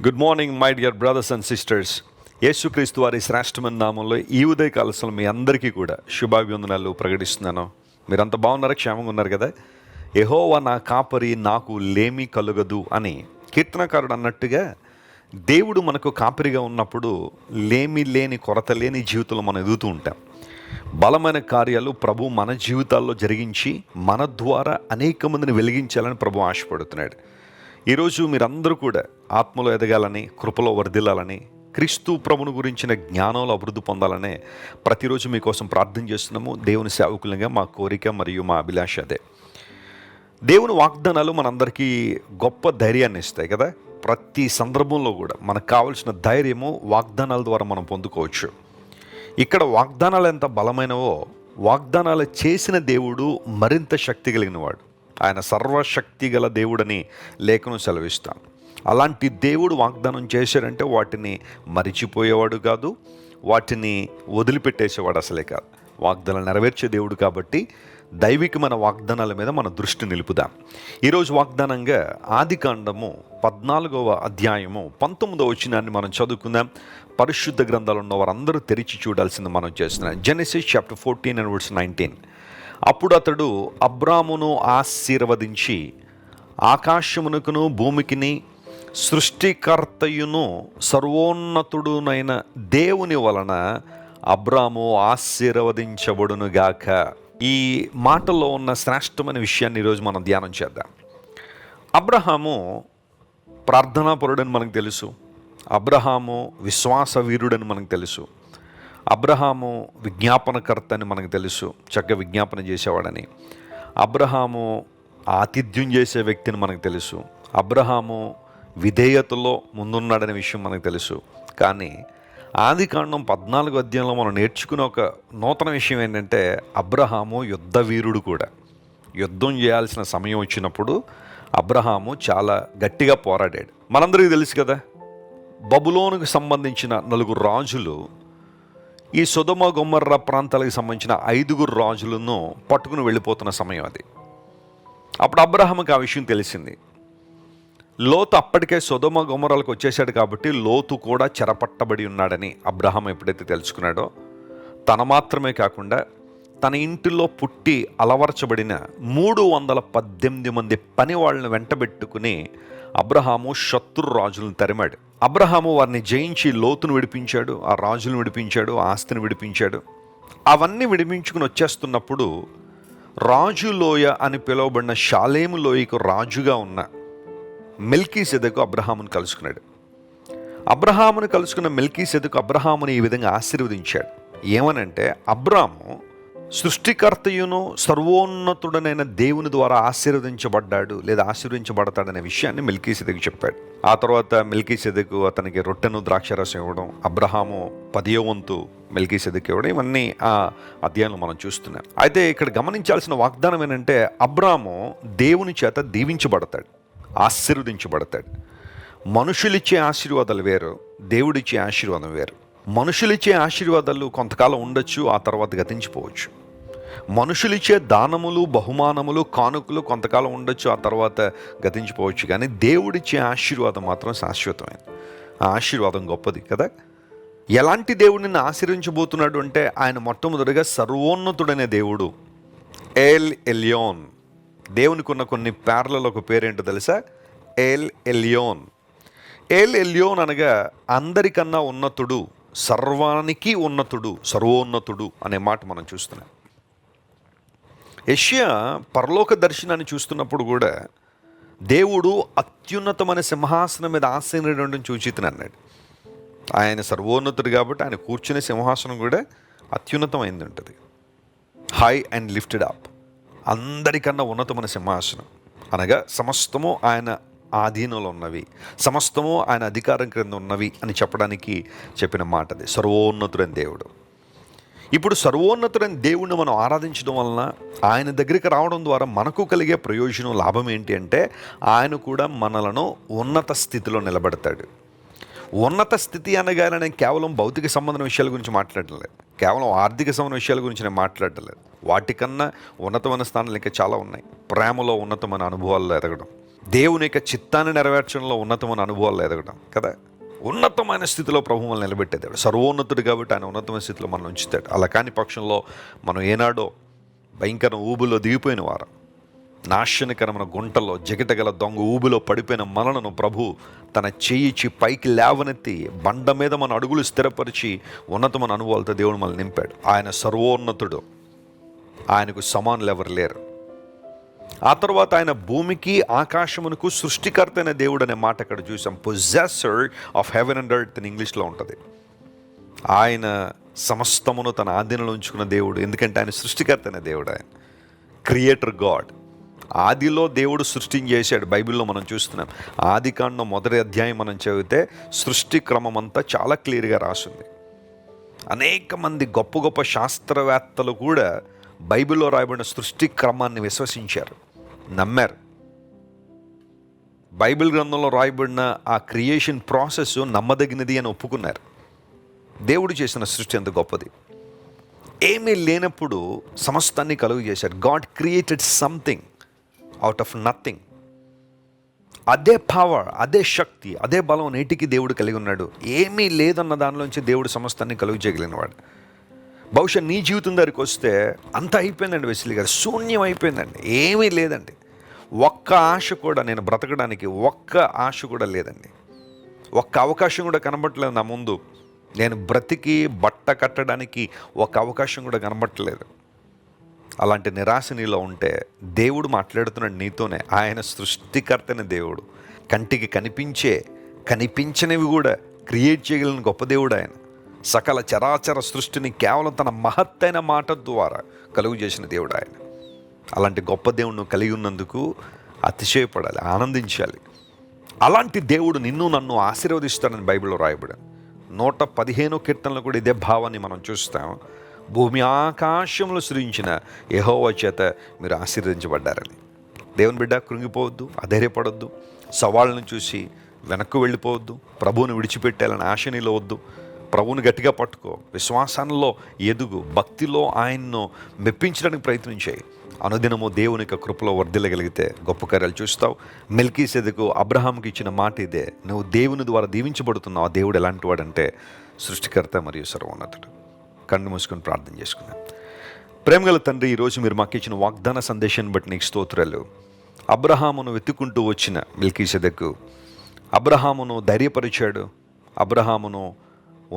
Good morning my dear brothers and sisters. యేసుక్రీస్తు వారి శ్రేష్టమైన నామంలో ఈ ఉదయకాల సమయంలో మీ అందరికీ కూడా శుభాభివందనాలు ప్రకటిస్తున్నాను. మీరంతా బాగున్నారా? క్షేమంగా ఉన్నారు కదా? యెహోవా నా కాపరి, నాకు లేమి కలుగదు అని కీర్తనకారుడు అన్నట్టుగా దేవుడు మనకు కాపరిగా ఉన్నప్పుడు లేమి లేని, కొరత లేని జీవితంలో మనం ఎదుగుతూ ఉంటాం. బలమైన కార్యాలు ప్రభు మన జీవితాల్లో జరిగించి మన ద్వారా అనేక మందిని వెలిగించాలని ప్రభు ఆశపడుతున్నాడు. ఈరోజు మీరందరూ కూడా ఆత్మలో ఎదగాలని, కృపలో వర్ధిల్లాలని, క్రీస్తు ప్రభుని గురించిన జ్ఞానంలో అభివృద్ధి పొందాలనే ప్రతిరోజు మీకోసం ప్రార్థన చేస్తున్నాము. దేవుని సేవకులుగా మా కోరిక మరియు మా అభిలాష అదే. దేవుని వాగ్దానాలు మనందరికీ గొప్ప ధైర్యాన్ని ఇస్తాయి కదా. ప్రతి సందర్భంలో కూడా మనకు కావాల్సిన ధైర్యము వాగ్దానాల ద్వారా మనం పొందుకోవచ్చు. ఇక్కడ వాగ్దానాలు ఎంత బలమైనవో, వాగ్దానాలు చేసిన దేవుడు మరింత శక్తి కలిగినవాడు. ఆయన సర్వశక్తి గల దేవుడని లేఖనం సెలవిస్తాను. అలాంటి దేవుడు వాగ్దానం చేశాడంటే వాటిని మరిచిపోయేవాడు కాదు, వాటిని వదిలిపెట్టేసేవాడు అసలే కాదు. వాగ్దానాలు నెరవేర్చే దేవుడు కాబట్టి దైవికమైన వాగ్దానాల మీద మన దృష్టి నిలుపుదాం. ఈరోజు వాగ్దానంగా ఆదికాండము 14వ అధ్యాయము 19వ వచనాన్ని మనం చదువుకుందాం. పరిశుద్ధ గ్రంథాలు ఉన్న వారందరూ తెరిచి చూడాల్సింది మనం చేస్తున్నాం. Genesis chapter 14 and verse 19. అప్పుడు అతడు అబ్రామును ఆశీర్వదించి, ఆకాశమునకును భూమికిని సృష్టికర్తయును సర్వోన్నతుడునైన దేవుని వలన అబ్రాము ఆశీర్వదించబడునుగాక. ఈ మాటలో ఉన్న శ్రేష్టమైన విషయాన్ని ఈరోజు మనం ధ్యానం చేద్దాం. అబ్రహాము ప్రార్థనాపరుడని మనకు తెలుసు. అబ్రహాము విశ్వాస వీరుడని మనకు తెలుసు. అబ్రహాము విజ్ఞాపనకర్త అని మనకు తెలుసు, చక్కగా విజ్ఞాపన చేసేవాడని. అబ్రహాము ఆతిథ్యం చేసే వ్యక్తిని మనకు తెలుసు. అబ్రహాము విధేయతలో ముందున్నాడనే విషయం మనకు తెలుసు. కానీ ఆదికాండం 14వ అధ్యాయంలో మనం నేర్చుకునే ఒక నూతన విషయం ఏంటంటే, అబ్రహాము యుద్ధ వీరుడు కూడా. యుద్ధం చేయాల్సిన సమయం వచ్చినప్పుడు అబ్రహాము చాలా గట్టిగా పోరాడాడు. మనందరికీ తెలుసు కదా, బబులోనుకు సంబంధించిన 4 రాజులు ఈ సొదొమ గొమొర్రా ప్రాంతాలకు సంబంధించిన 5 రాజులను పట్టుకుని వెళ్ళిపోతున్న సమయం అది. అప్పుడు అబ్రహాముకి ఆ విషయం తెలిసింది. లోతు అప్పటికే సొదొమ గొమొర్రాలకు వచ్చేసాడు కాబట్టి లోతు కూడా చెరపట్టబడి ఉన్నాడని అబ్రహాం ఎప్పుడైతే తెలుసుకున్నాడో, తన మాత్రమే కాకుండా తన ఇంటిలో పుట్టి అలవర్చబడిన 318 మంది పని వాళ్ళని వెంటబెట్టుకుని అబ్రహాము శత్రు రాజులను తరిమాడు. అబ్రహాము వారిని జయించి లోతును విడిపించాడు, ఆ రాజులను విడిపించాడు, ఆస్తిని విడిపించాడు. అవన్నీ విడిపించుకుని వచ్చేస్తున్నప్పుడు రాజు లోయ అని పిలువబడిన షాలేము లోయకు రాజుగా ఉన్న మెల్కీసెదెకు అబ్రహామును కలుసుకున్నాడు. అబ్రహామును కలుసుకున్న మెల్కీసెదెకు అబ్రహాముని ఈ విధంగా ఆశీర్వదించాడు. ఏమనంటే, అబ్రాము సృష్టికర్తయును సర్వోన్నతుడనైన దేవుని ద్వారా ఆశీర్వదించబడ్డాడు లేదా ఆశీర్వదించబడతాడనే విషయాన్ని మెల్కీసెదెకు చెప్పాడు. ఆ తర్వాత మెల్కీసెదెకు అతనికి రొట్టెను ద్రాక్షరసం ఇవ్వడం, అబ్రహాము 10వ వంతు మెల్కీసెదెకు ఇవ్వడం, ఇవన్నీ ఆ అధ్యాయంలో మనం చూస్తున్నాం. అయితే ఇక్కడ గమనించాల్సిన వాగ్దానం ఏంటంటే, అబ్రాము దేవుని చేత దీవించబడతాడు, ఆశీర్వదించబడతాడు. మనుషులిచ్చే ఆశీర్వాదాలు వేరు, దేవుడిచ్చే ఆశీర్వాదం వేరు. మనుషులిచ్చే ఆశీర్వాదాలు కొంతకాలం ఉండొచ్చు, ఆ తర్వాత గతించిపోవచ్చు. మనుషులిచ్చే దానములు, బహుమానములు, కానుకలు కొంతకాలం ఉండొచ్చు, ఆ తర్వాత గతించిపోవచ్చు. కానీ దేవుడిచ్చే ఆశీర్వాదం మాత్రం శాశ్వతమైనది. ఆ ఆశీర్వాదం గొప్పది కదా. ఎలాంటి దేవుడిని ఆశీర్వించబోతున్నాడు అంటే, ఆయన మొట్టమొదటిగా సర్వోన్నతుడనే దేవుడు. L Elyon. దేవునికి ఉన్న కొన్ని పేర్లలో ఒక పేరేంటో తెలుసా? L Elyon. ఎల్ ఎల్యోన్ అనగా అందరికన్నా ఉన్నతుడు, సర్వానికి ఉన్నతుడు, సర్వోన్నతుడు అనే మాట మనం చూస్తున్నాం. యెషయా పరలోక దర్శనాన్ని చూస్తున్నప్పుడు కూడా దేవుడు అత్యున్నతమైన సింహాసనం మీద ఆసీనుడు చూచితని అన్నాడు. ఆయన సర్వోన్నతుడు కాబట్టి ఆయన కూర్చునే సింహాసనం కూడా అత్యున్నతమైంది ఉంటుంది. హై అండ్ లిఫ్టెడ్ అప్, అందరికన్నా ఉన్నతమైన సింహాసనం అనగా సమస్తము ఆయన ఆధీనంలో ఉన్నవి, సమస్తము ఆయన అధికారం క్రింద ఉన్నవి అని చెప్పడానికి చెప్పిన మాట అది. సర్వోన్నతుడైన దేవుడు. ఇప్పుడు సర్వోన్నతుడైన దేవుడిని మనం ఆరాధించడం వలన, ఆయన దగ్గరికి రావడం ద్వారా మనకు కలిగే ప్రయోజనం, లాభం ఏంటి అంటే, ఆయన కూడా మనలను ఉన్నత స్థితిలో నిలబెడతాడు. ఉన్నత స్థితి అనగానే నేను కేవలం భౌతిక సంబంధం విషయాల గురించి మాట్లాడటం లేదు, కేవలం ఆర్థిక సంబంధ విషయాల గురించి నేను మాట్లాడటం లేదు. వాటికన్నా ఉన్నతమైన స్థానాలు ఇంకా చాలా ఉన్నాయి. ప్రేమలో ఉన్నతమైన అనుభవాల్లో ఎదగడం, దేవుని యొక్క చిత్తాన్ని నెరవేర్చడంలో ఉన్నతమైన అనుభవాలు ఎదగడం కదా. ఉన్నతమైన స్థితిలో ప్రభు మనల్ని నిలబెట్టేదాడు. సర్వోన్నతుడు కాబట్టి ఆయన ఉన్నతమైన స్థితిలో మనం ఉంచుతాడు. అలా కాని పక్షంలో మనం ఏనాడో భయంకర ఊబులో దిగిపోయిన వారం, నాశనకరమైన గుంటలో జిగటగల దొంగ ఊబిలో పడిపోయిన మనలను ప్రభు తన చేయిచి పైకి లేవనెత్తి బండ మీద మన అడుగులు స్థిరపరిచి ఉన్నతమైన అనుభవాలతో దేవుడు మనల్ని నింపాడు. ఆయన సర్వోన్నతుడు, ఆయనకు సమానులు ఎవరు లేరు. ఆ తర్వాత ఆయన భూమికి ఆకాశమునకు సృష్టికర్త అయిన దేవుడు అనే మాట అక్కడ చూసాం. పొజెసర్ ఆఫ్ హెవెన్ అండ్ ఎర్త్ అని ఇంగ్లీష్లో ఉంటుంది. ఆయన సమస్తమును తన ఆధీనంలో ఉంచుకున్న దేవుడు, ఎందుకంటే ఆయన సృష్టికర్త అయిన దేవుడు, ఆయన క్రియేటర్ గాడ్. ఆదిలో దేవుడు సృష్టిని చేశాడు. బైబిల్లో మనం చూస్తున్నాం. ఆదికాండం 1వ అధ్యాయం మనం చదివితే సృష్టి క్రమం అంతా చాలా క్లియర్గా రాసింది. అనేక మంది గొప్ప గొప్ప శాస్త్రవేత్తలు కూడా బైబిల్లో రాయబడిన సృష్టి క్రమాన్ని విశ్వసించారు, నమ్మారు. బైబిల్ గ్రంథంలో రాయబడిన ఆ క్రియేషన్ ప్రాసెస్ నమ్మదగినది అని ఒప్పుకున్నారు. దేవుడు చేసిన సృష్టి ఎంత గొప్పది. ఏమీ లేనప్పుడు సమస్తాన్ని కలుగు చేశాడు. God created something out of nothing. అదే పవర్, అదే శక్తి, అదే బలం నేటికి దేవుడు కలిగి ఉన్నాడు. ఏమీ లేదన్న దానిలోంచి దేవుడు సమస్తాన్ని కలుగు చేయగలిగినవాడు. బహుశా నీ జీవితం దగ్గరికి వస్తే అంత అయిపోయిందండి వెస్లీ గారు, శూన్యం అయిపోయిందండి, ఏమీ లేదండి. ఒక్క ఆశ కూడా, నేను బ్రతకడానికి ఒక్క ఆశ కూడా లేదండి. ఒక్క అవకాశం కూడా కనబట్టలేదు నా ముందు. నేను బ్రతికి బట్ట కట్టడానికి ఒక అవకాశం కూడా కనబట్టలేదు. అలాంటి నిరాశ నీలో ఉంటే దేవుడు మాట్లాడుతున్నాడు నీతోనే. ఆయన సృష్టికర్తైన దేవుడు, కంటికి కనిపించనివి కూడా క్రియేట్ చేయగలిగిన గొప్ప దేవుడు ఆయన. సకల చరాచర సృష్టిని కేవలం తన మహత్తైన మాట ద్వారా కలుగు చేసిన దేవుడు ఆయన. అలాంటి గొప్ప దేవుడిని కలిగి ఉన్నందుకు అతిశయపడాలి, ఆనందించాలి. అలాంటి దేవుడు నిన్ను నన్ను ఆశీర్వదిస్తాడని బైబిల్లో రాయబడింది. 115వ కీర్తనలో కూడా ఇదే భావాన్ని మనం చూస్తాం. భూమి ఆకాశంలో సృజించిన యెహోవా చేత మీరు ఆశీర్వదించబడ్డారని. దేవుని బిడ్డ, కృంగిపోవద్దు, అధైర్యపడొద్దు, సవాళ్ళను చూసి వెనక్కు వెళ్ళిపోవద్దు, ప్రభువుని విడిచిపెట్టాలని ఆశ నీలో వద్దు. ప్రభువుని గట్టిగా పట్టుకో, విశ్వాసంలో ఎదుగు, భక్తిలో ఆయన్ను మెప్పించడానికి ప్రయత్నించాయి. అనుదినము దేవుని యొక్క కృపలో వర్ధిల్లగలిగితే గొప్ప కార్యాలు చూస్తావు. మెల్కీసెదెకు అబ్రహాంకి ఇచ్చిన మాట ఇదే. నువ్వు దేవుని ద్వారా దీవించబడుతున్నావు. ఆ దేవుడు ఎలాంటి వాడంటే సృష్టికర్త మరియు సర్వోన్నతుడు. కన్ను మూసుకొని ప్రార్థన చేసుకుందాం. ప్రేమగల తండ్రి, ఈరోజు మీరు మాకు ఇచ్చిన వాగ్దాన సందేశాన్ని బట్టి నీకు స్తోత్రాలు. అబ్రహామును వెతుక్కుంటూ వచ్చిన మెల్కీసెదెకు అబ్రహామును ధైర్యపరిచాడు. అబ్రహామును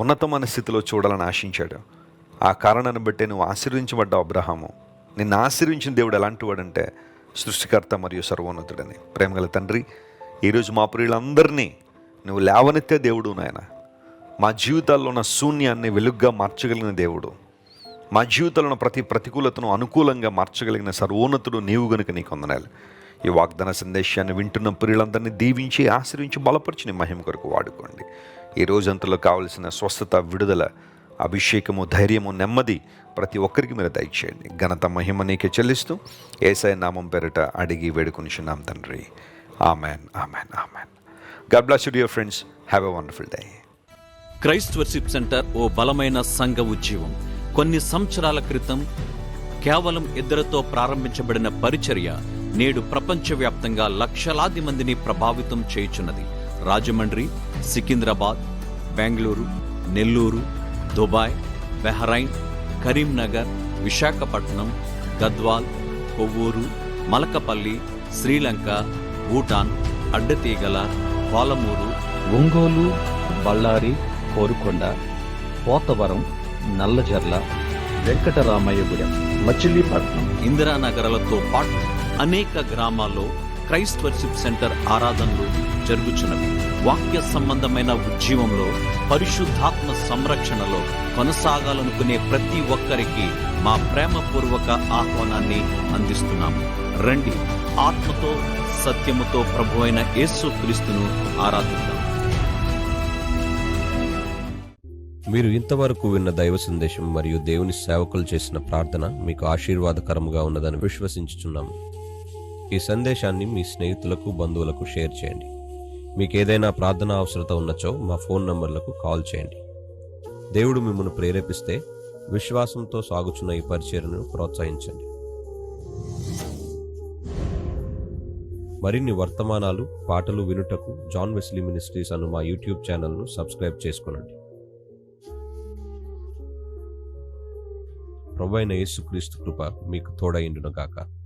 ఉన్నతమైన స్థితిలో చూడాలని ఆశించాడు. ఆ కారణాన్ని బట్టి నువ్వు ఆశీర్వించబడ్డావు. అబ్రహాము నిన్ను ఆశీర్వించిన దేవుడు ఎలాంటి వాడంటే సృష్టికర్త మరియు సర్వోన్నతుడని. ప్రేమగల తండ్రి, ఈరోజు మా ప్రియులందరినీ నువ్వు లేవనెత్తే దేవుడు నాయన. మా జీవితాల్లో ఉన్న శూన్యాన్ని వెలుగ్గా మార్చగలిగిన దేవుడు, మా జీవితంలో ఉన్న ప్రతి ప్రతికూలతను అనుకూలంగా మార్చగలిగిన సర్వోన్నతుడు నీవు గనుక నీకు వందనాలు. ఈ వాగ్దాన సందేశాన్ని వింటున్న ప్రియులందరినీ దీవించి ఆశీర్వించి బలపరిచి నీ మహిమ కొరకు వాడుకోండి. ఈ రోజంతలో కావలసిన స్వస్థత, విడుదల, అభిషేకము, ధైర్యము, నెమ్మది ప్రతి ఒక్కరికి మీరు దయచేయండి. ఘనత, మహిమ నీకే చెల్లిస్తూ యేసయ్య నామం పేరిట అడిగి వేడుకొనిచున్నాం తండ్రి. Amen, amen, amen. God bless you dear friends. Have a wonderful day. Christ worship centre ఓ బలమైన సంఘ ఉజ్జీవం. కొన్ని సంవత్సరాల క్రితం కేవలం 2తో ప్రారంభించబడిన పరిచర్య నేడు ప్రపంచవ్యాప్తంగా లక్షలాది మందిని ప్రభావితం చేయుచున్నది. రాజమండ్రి, సికింద్రాబాద్, బెంగళూరు, నెల్లూరు, దుబాయ్, బెహ్రైన్, కరీంనగర్, విశాఖపట్నం, గద్వాల్, కొవ్వూరు, మలకపల్లి, శ్రీలంక, భూటాన్, అడ్డతీగల, పాలమూరు, ఒంగోలు, బళ్ళారి, కోరుకొండ, పోతవరం, నల్లజర్ల, వెంకటరామయ్యగూడెం, మచిలీపట్నం, ఇందిరానగర్లతో పాటు అనేక గ్రామాల్లో క్రైస్ట్ వర్షిప్ సెంటర్ ఆరాధనలు జరుగుచున్నవి. వాక్య సంబంధమైన ఉజ్జీవంలో, పరిశుద్ధాత్మ సంరక్షణలో కొనసాగాలనుకునే ప్రతి ఒక్కరికి మా ప్రేమపూర్వక ఆహ్వానాన్ని అందిస్తున్నాము. రండి, ఆత్మతో సత్యముతో ప్రభువైన యేసు క్రీస్తును ఆరాధిద్దాం. మీరు ఇంతవరకు విన్న దైవ సందేశం మరియు దేవుని సేవకులు చేసిన ప్రార్థన మీకు ఆశీర్వాదకరముగా ఉన్నదని విశ్వసించుచున్నాము. ఈ సందేశాన్ని మీ స్నేహితులకు, బంధువులకు షేర్ చేయండి. మీకు ఏదైనా ప్రార్థన అవసరత ఉన్నచో మా ఫోన్ నంబర్లకు కాల్ చేయండి. దేవుడు మిమ్మల్ని ప్రేరేపిస్తే విశ్వాసంతో సాగుచున్న ఈ పరిచర్యను ప్రోత్సహించండి. మరిన్ని వర్తమానాలు పాటలు వినుటకు జాన్ వెస్లీ మినిస్ట్రీస్ అను మా యూట్యూబ్ ఛానల్ను సబ్స్క్రైబ్ చేసుకొనండి. ప్రభువైన యేసుక్రీస్తు కృప మీకు తోడైండును గాక.